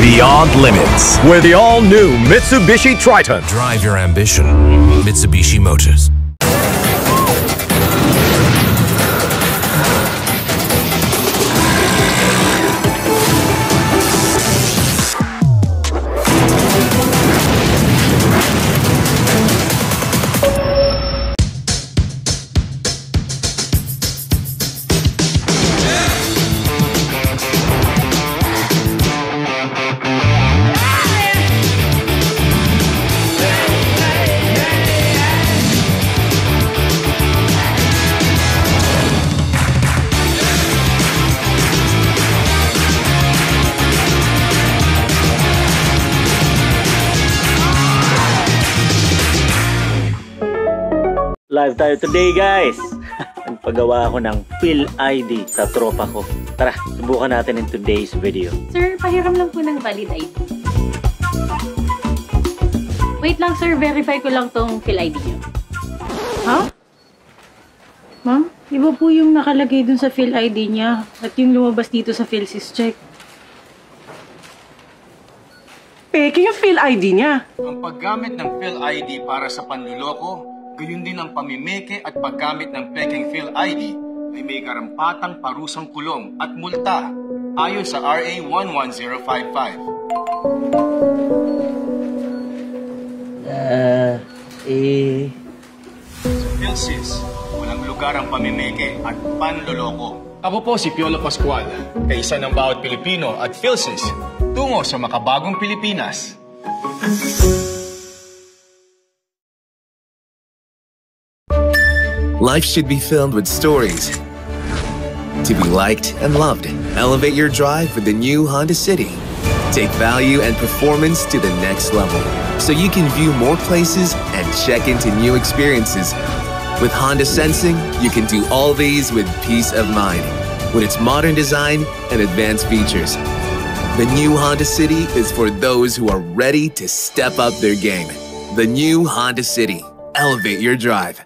Beyond limits. With the all-new Mitsubishi Triton. Drive your ambition. Mitsubishi Motors. Live tayo today, guys. Nagpagawa ako ng Phil ID sa tropa ko. Tara, subukan natin in today's video. Sir, pahiram lang po ng valid ID. Wait lang, sir. Verify ko lang tong Phil ID niyo. Ha? Ma'am, iba po yung nakalagay dun sa Phil ID niya at yung lumabas dito sa PhilSys check. Peke yung Phil ID niya. Ang paggamit ng Phil ID para sa panluloko, gayon din ang pamimeke at paggamit ng pekeng Phil ID ay may karampatang parusang kulong at multa ayon sa RA 11055. Sa PhilSys, walang lugar ang pamimeke at panloloko. Ako po si Piolo Pascual, kaisa ng bawat Pilipino at PhilSys, tungo sa makabagong Pilipinas. Life should be filled with stories. To be liked and loved. Elevate your drive with the new Honda City. Take value and performance to the next level, so you can view more places and check into new experiences. With Honda Sensing, you can do all these with peace of mind, with its modern design and advanced features. The new Honda City is for those who are ready to step up their game. The new Honda City. Elevate your drive.